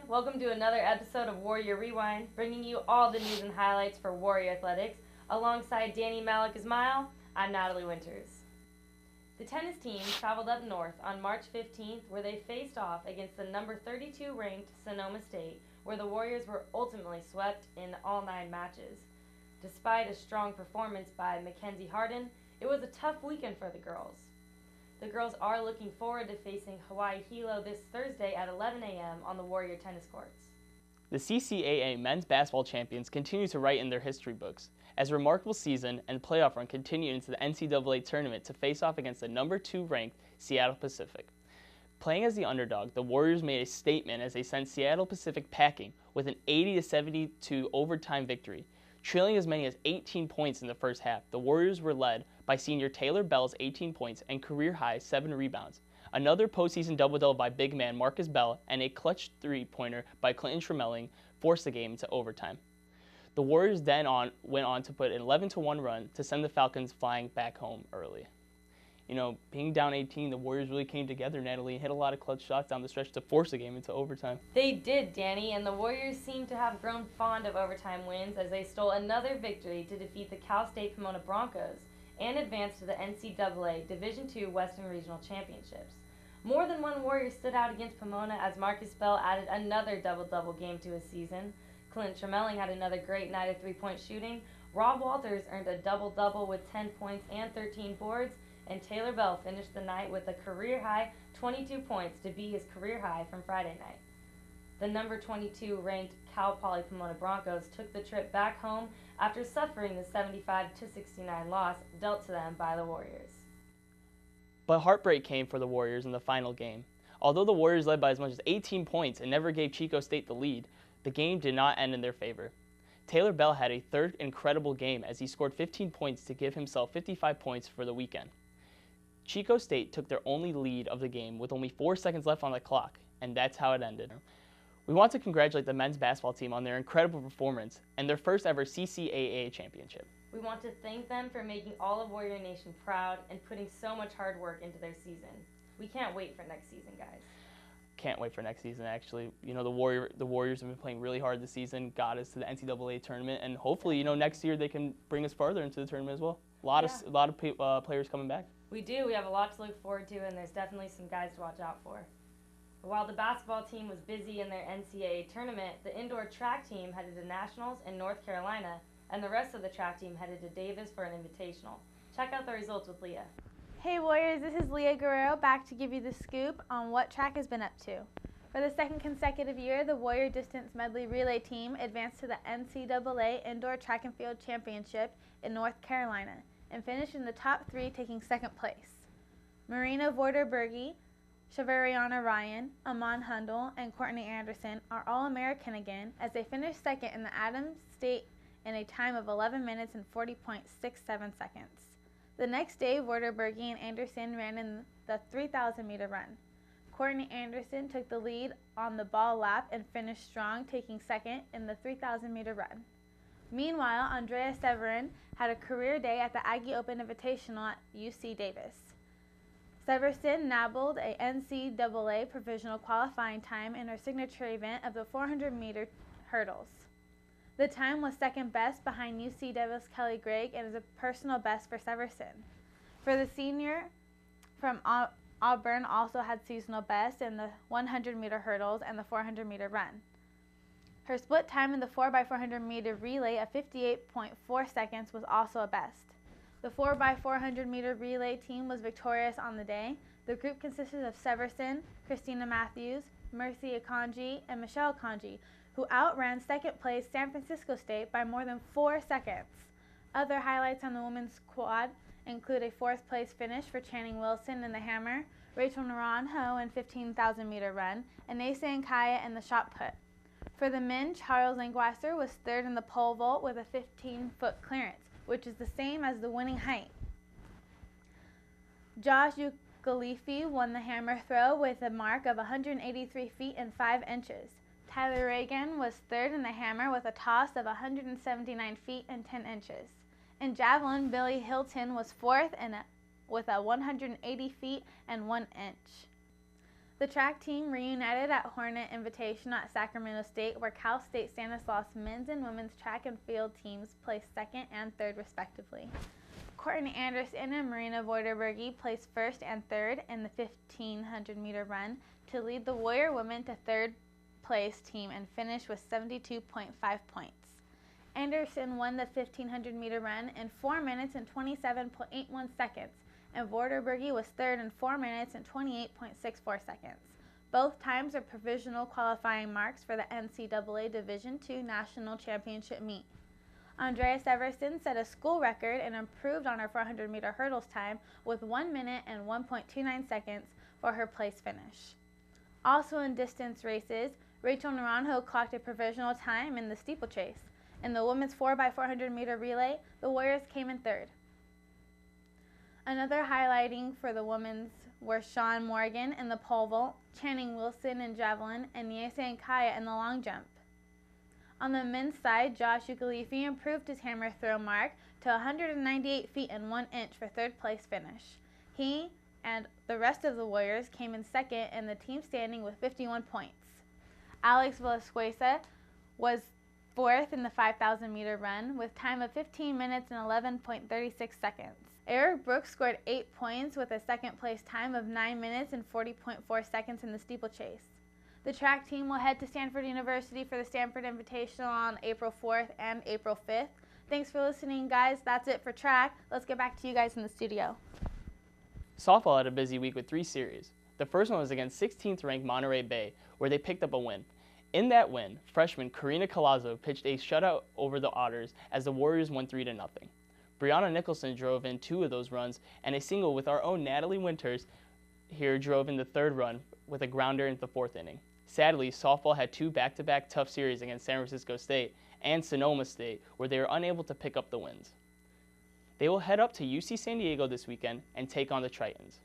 Welcome to another episode of Warrior Rewind, bringing you all the news and highlights for Warrior Athletics. Alongside Danny Malik Ismail, I'm Natalie Winters. The tennis team traveled up north on March 15th, where they faced off against the number 32 ranked Sonoma State, where the Warriors were ultimately swept in all 9 matches. Despite a strong performance by Mackenzie Harden, it was a tough weekend for the girls. The girls are looking forward to facing Hawaii Hilo this Thursday at 11 a.m. on the Warrior tennis courts. The CCAA men's basketball champions continue to write in their history books as a remarkable season and playoff run continue into the NCAA tournament to face off against the number 2 ranked Seattle Pacific. Playing as the underdog, the Warriors made a statement as they sent Seattle Pacific packing with an 80-72 overtime victory. Trailing as many as 18 points in the first half, the Warriors were led by senior Taylor Bell's 18 points and career-high 7 rebounds. Another postseason double-double by big man Marcus Bell and a clutch three-pointer by Clinton Tremelling forced the game into overtime. The Warriors then went on to put an 11-1 run to send the Falcons flying back home early. Being down 18, the Warriors really came together, Natalie, and hit a lot of clutch shots down the stretch to force the game into overtime. They did, Danny, and the Warriors seem to have grown fond of overtime wins as they stole another victory to defeat the Cal State Pomona Broncos and advance to the NCAA Division II Western Regional Championships. More than one Warrior stood out against Pomona as Marcus Bell added another double-double game to his season. Clint Tremelling had another great night of three-point shooting. Rob Walters earned a double-double with 10 points and 13 boards, and Taylor Bell finished the night with a career-high 22 points to beat his career high from Friday night. The number 22 ranked Cal Poly Pomona Broncos took the trip back home after suffering the 75-69 loss dealt to them by the Warriors. But heartbreak came for the Warriors in the final game. Although the Warriors led by as much as 18 points and never gave Chico State the lead, the game did not end in their favor. Taylor Bell had a third incredible game as he scored 15 points to give himself 55 points for the weekend. Chico State took their only lead of the game with only 4 seconds left on the clock, and that's how it ended. We want to congratulate the men's basketball team on their incredible performance and their first ever CCAA championship. We want to thank them for making all of Warrior Nation proud and putting so much hard work into their season. We can't wait for next season, guys. Can't wait for next season, actually. The Warriors have been playing really hard this season, got us to the NCAA tournament, and hopefully, next year they can bring us farther into the tournament as well. A lot of players coming back. We do. We have a lot to look forward to, and there's definitely some guys to watch out for. While the basketball team was busy in their NCAA tournament, the indoor track team headed to nationals in North Carolina, and the rest of the track team headed to Davis for an invitational. Check out the results with Leah. Hey Warriors, this is Leah Guerrero back to give you the scoop on what track has been up to. For the second consecutive year, the Warrior Distance Medley Relay team advanced to the NCAA Indoor Track and Field Championship in North Carolina and finished in the top 3, taking second place. Marina Vorderbergy, Shavariana Ryan, Amon Hundle, and Courtney Anderson are All-American again as they finished second in the Adams State in a time of 11 minutes and 40.67 seconds. The next day, Vorderbergy and Anderson ran in the 3,000-meter run. Courtney Anderson took the lead on the ball lap and finished strong, taking second in the 3,000-meter run. Meanwhile, Andrea Severin had a career day at the Aggie Open Invitational at UC Davis. Severson nabbled a NCAA provisional qualifying time in her signature event of the 400-meter hurdles. The time was second best behind UC Davis' Kelly Gregg and is a personal best for Severson. For the senior from Auburn also had seasonal best in the 100-meter hurdles and the 400-meter run. Her split time in the 4x400-meter relay of 58.4 seconds was also a best. The 4x400-meter relay team was victorious on the day. The group consisted of Severson, Christina Matthews, Mercy Akanji, and Michelle Akanji, who outran second-place San Francisco State by more than 4 seconds. Other highlights on the women's quad include a 4th-place finish for Channing Wilson in the hammer, Rachel Naranjo in 15,000-meter run, and Asa Nkaya in the shot put. For the men, Charles Langwasser was 3rd in the pole vault with a 15-foot clearance, which is the same as the winning height. Josh Ukalifi won the hammer throw with a mark of 183 feet and 5 inches. Tyler Reagan was 3rd in the hammer with a toss of 179 feet and 10 inches. In javelin, Billy Hilton was 4th with a 180 feet and 1 inch. The track team reunited at Hornet Invitational at Sacramento State, where Cal State Stanislaus men's and women's track and field teams placed second and third respectively. Courtney Anderson and Marina Voiderbergy placed first and third in the 1,500-meter run to lead the Warrior women to third place team and finish with 72.5 points. Anderson won the 1,500-meter run in 4 minutes and 27.81 seconds, and Voiderbergy was third in 4 minutes and 28.64 seconds. Both times are provisional qualifying marks for the NCAA Division II National Championship meet. Andrea Severson set a school record and improved on her 400-meter hurdles time with 1 minute and 1.29 seconds for her place finish. Also in distance races, Rachel Naranjo clocked a provisional time in the steeplechase. In the women's 4x400 meter relay, the Warriors came in third. Another highlighting for the women's were Sean Morgan in the pole vault, Channing Wilson in javelin, and Niese Nkaya in the long jump. On the men's side, Josh Ukalifi improved his hammer throw mark to 198 feet and 1 inch for third place finish. He and the rest of the Warriors came in second in the team standing with 51 points. Alex Velasqueza was fourth in the 5,000 meter run with time of 15 minutes and 11.36 seconds. Eric Brooks scored 8 points with a second place time of 9 minutes and 40.4 seconds in the steeplechase. The track team will head to Stanford University for the Stanford Invitational on April 4th and April 5th. Thanks for listening, guys. That's it for track. Let's get back to you guys in the studio. Softball had a busy week with 3 series. The first one was against 16th ranked Monterey Bay, where they picked up a win. In that win, freshman Karina Colazo pitched a shutout over the Otters as the Warriors won 3-0. Brianna Nicholson drove in 2 of those runs, and a single with our own Natalie Winters here drove in the 3rd run with a grounder in the 4th inning. Sadly, softball had 2 back-to-back tough series against San Francisco State and Sonoma State, where they were unable to pick up the wins. They will head up to UC San Diego this weekend and take on the Tritons.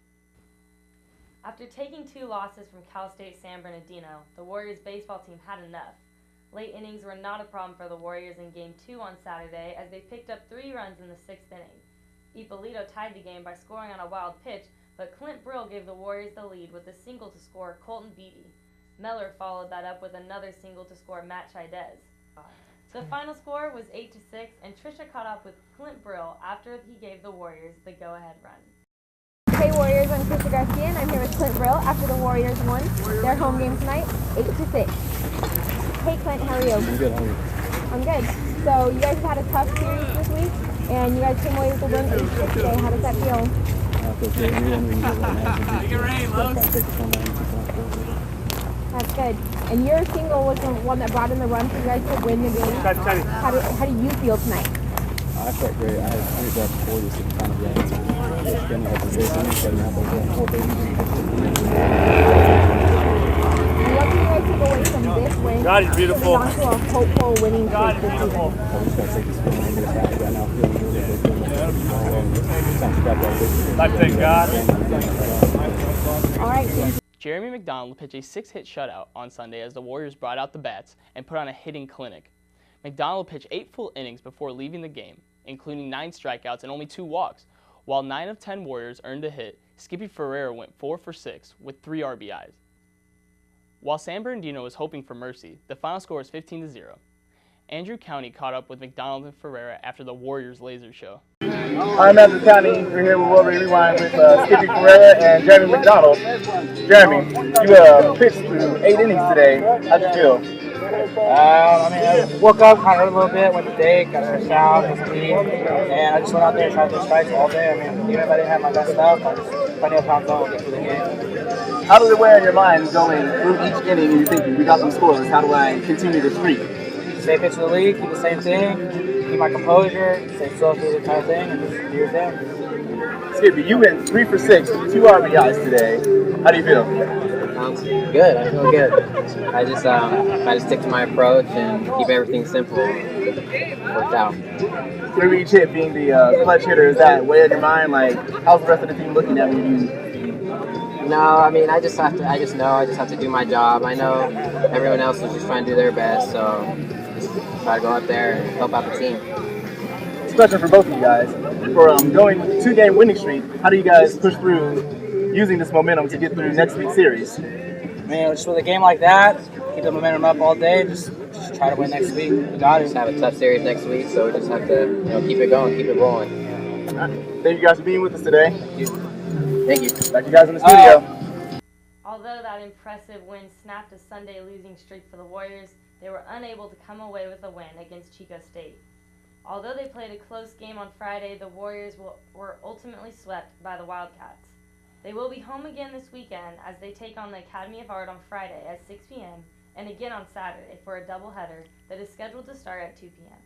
After taking 2 losses from Cal State San Bernardino, the Warriors baseball team had enough. Late innings were not a problem for the Warriors in Game 2 on Saturday as they picked up 3 runs in the 6th inning. Ippolito tied the game by scoring on a wild pitch, but Clint Brill gave the Warriors the lead with a single to score Colton Beatty. Meller followed that up with another single to score Matt Chaidez. The final score was 8-6, and Trisha caught up with Clint Brill after he gave the Warriors the go-ahead run. Hey Warriors, I'm Trisha Garcia and I'm here with Clint Brill after the Warriors won their home game tonight, 8-6. Hey Clint, how are you? I'm good, how are you? I'm good. So you guys had a tough series this week and you guys came away with a win 8-6 today. How does that feel? I feel good. That's good. And your single was the one that brought in the run for you guys to win the game. How do you feel tonight? I felt great. I had 3 bets before this and kind of the answer. Just getting like the base inning, setting up over 4 bases. And what can you guys take away from this win? God is beautiful. On to a hopeful winning streak this season. I just got to take this feeling and get it back right now. Feeling really good. I thank God. All right, thank you. Jeremy McDonald pitched a 6-hit shutout on Sunday as the Warriors brought out the bats and put on a hitting clinic. McDonald pitched 8 full innings before leaving the game, including 9 strikeouts and only 2 walks. While 9 of 10 Warriors earned a hit, Skippy Ferreira went 4 for 6 with 3 RBIs. While San Bernardino was hoping for mercy, the final score was 15-0. Andrew County caught up with McDonald and Ferreira after the Warriors laser show. I'm Andrew County. We're here with Wilbury Rewind with Skippy Ferreira and Jeremy McDonald. Jeremy, you pitched through 8 innings today. How'd you feel? I woke up, kind of hurt a little bit, went to bed, got a shower, got some tea, and I just went out there and tried to throw strikes all day. Even if I didn't have my best stuff, I just plenty of pounds on, get through the game. How does it wear in your mind going through each inning and you're thinking, we got some scores, how do I continue this streak? Stay pitch of the league, keep the same thing, keep my composure, stay slow through the entire thing, and just do your thing. Skippy, you went 3 for 6, 2 RBIs today. How do you feel? Good. I feel good. I just try to stick to my approach and keep everything simple. Worked out. Through each hit being the clutch hitter, is that way in your mind? Like, how's the rest of the team looking at you? No, I just have to do my job. I know everyone else is just trying to do their best, so just try to go out there and help out the team. This question for both of you guys. For going 2-game winning streak, how do you guys push through using this momentum to get through next week's series? I mean, just with a game like that, keep the momentum up all day. Just try to win next week. We got it. Just have a tough series next week, so we just have to keep it going, keep it rolling. All right. Thank you guys for being with us today. Thank you. Back to you guys in the studio. Although that impressive win snapped a Sunday losing streak for the Warriors, they were unable to come away with a win against Chico State. Although they played a close game on Friday, the Warriors were ultimately swept by the Wildcats. They will be home again this weekend as they take on the Academy of Art on Friday at 6 p.m. and again on Saturday for a doubleheader that is scheduled to start at 2 p.m.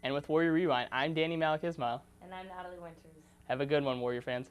And with Warrior Rewind, I'm Danny Malik Ismail. And I'm Natalie Winters. Have a good one, Warrior fans.